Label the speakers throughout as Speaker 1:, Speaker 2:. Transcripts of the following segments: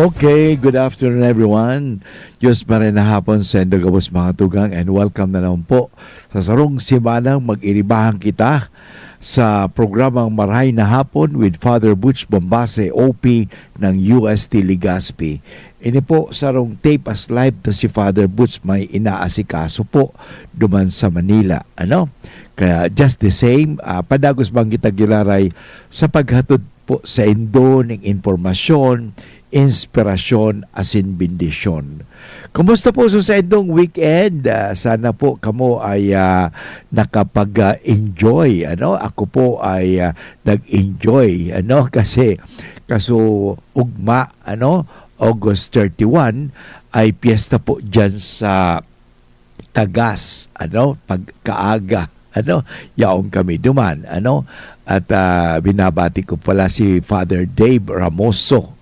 Speaker 1: Okay, good afternoon everyone. Diyos pa rin na hapon sa Endogabos mga tugang and welcome na naman po sa sarong simanang mag-iribahan kita sa programang Maray na Hapon with Father Butch Bombase, OP ng UST Legazpi. Ini po sarong tape as live to si Father Butch may inaasikaso po duman sa Manila. Kaya just the same, padagos bang kita gilaray sa paghatod po sa indo ng informasyon, inspirasyon asin bendisyon. Kumusta po sa indong weekend? Sana po kamo ay nakapag-enjoy. Ako po ay nag-enjoy kasi kaso ugma August 31 ay piyesta po diyan sa Tagas pagkaaga yaong kami duman at binabati ko pala si Father Dave Ramoso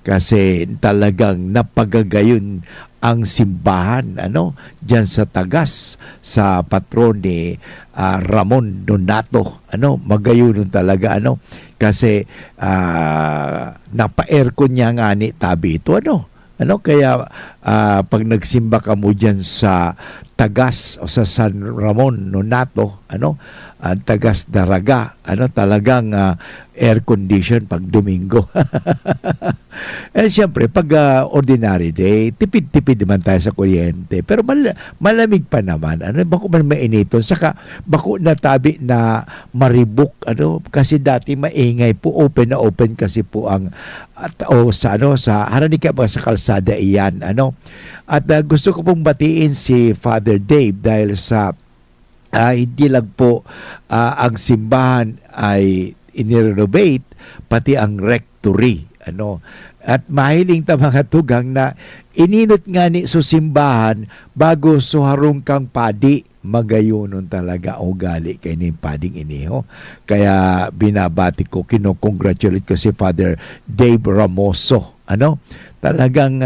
Speaker 1: kasi talagang napagagayon ang simbahan diyan sa Tagas sa patron ni Ramon Donato magayon talaga kasi napa-aircon niya nga ni tabi ito kaya pag nagsimba ka mo dyan sa Tagas o sa San Ramon Nonato Tagas Daraga talagang air condition pag Domingo. And siyempre pag ordinary day tipid-tipid naman tayo sa kuryente pero malamig pa naman bako man mainiton saka bako natabi na maribok kasi dati maingay po open na open kasi po ang sa haranika ba sa kalsada iyan at gusto ko pong batiin si Father Dave dahil sa hindi lang po ang simbahan ay inirenovate pati ang rectory at mahiling ta mga tugang na ininot nga ni so simbahan bago suharong kang padi magayonon talaga ugali kay ning pading iniho kaya binabati ko kino-congratulate ko si Father Dave Ramoso talagang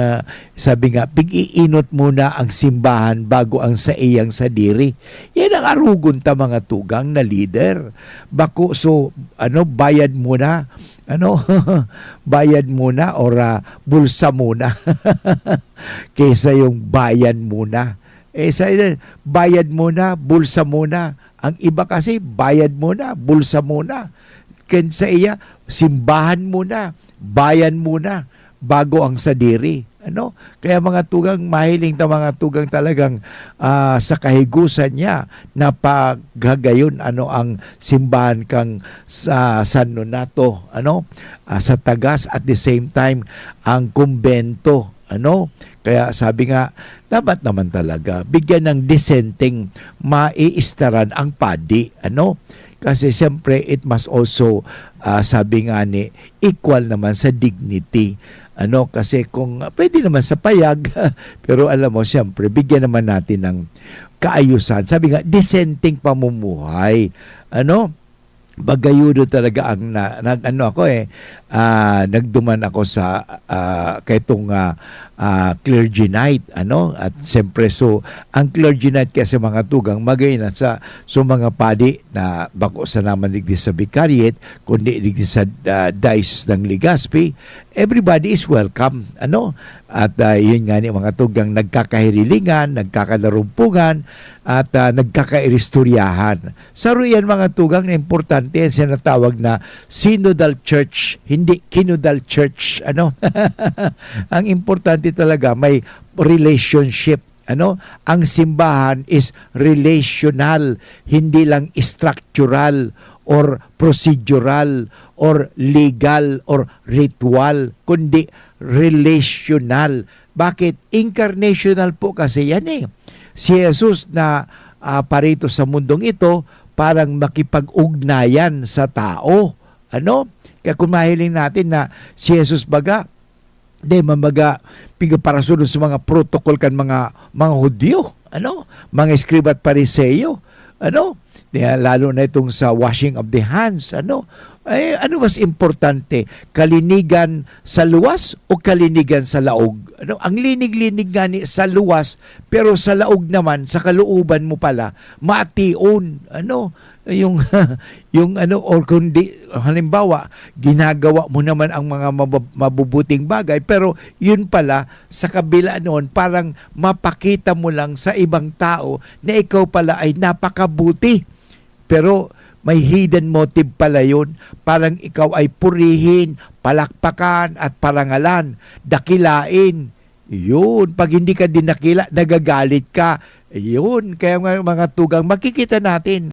Speaker 1: sabi nga pig-iinot muna ang simbahan bago ang sa iyang sadiri. Yan ang arugon ta mga tugang na leader. Bako so bayad muna bayad muna or bulsa muna kaysa yung bayan muna. Sa bayad muna, bulsa muna. Ang iba kasi bayad muna, bulsa muna. Sa iya simbahan muna, bayan muna bago ang sadiri. Kaya mga tugang mahiling ta mga tugang talagang sa kahigusan niya na paghagayon ang simbahan kang sa San Nonato sa Tagas at the same time ang kumbento kaya sabi nga dapat naman talaga bigyan ng disenteng maiistaran ang padi kasi siyempre it must also sabi nga ni equal naman sa dignity kasi kung pwede naman sa payag pero alam mo siyempre bigyan naman natin ng kaayusan sabi nga disenteng pamumuhay bagayudo talaga ang nagduman ako sa kaitong clergy night at siyempre so ang clergy night kasi mga tugang magay na sa mga padi na bako sa naman digdi sa Vicariate kundi digdi sa diocese ng Legazpi everybody is welcome at yun nga ni mga tugang nagkakahirilingan nagkakalarumpungan at nagkakairistoryahan sa ruyan mga tugang na importante yan sinatawag na synodal church hindi kinodal church ang importante talaga may relationship ang simbahan is relational hindi lang structural or procedural or legal or ritual kundi relational bakit incarnational po kasi yan si Jesus na parito sa mundong ito parang makipag-ugnayan sa tao kaya kung mahiling natin na si Jesus baga mamaga pigaparasunod sa mga protocol kan mga Hudyo mga Eskriba at Pariseo lalo na itong sa washing of the hands ano mas importante kalinigan sa luwas o kalinigan sa laog ang linig-linig gani sa luwas pero sa laog naman sa kalooban mo pala maation yung yung ano, or kundi halimbawa ginagawa mo naman ang mga mabubuting bagay, pero yun pala sa kabila noon parang mapakita mo lang sa ibang tao na ikaw pala ay napakabuti, pero may hidden motive pala yun. Parang ikaw ay purihin, palakpakan at parangalan, dakilain. Yun, pag hindi ka dinakila, nagagalit ka. Yun, kaya mga tugang makikita natin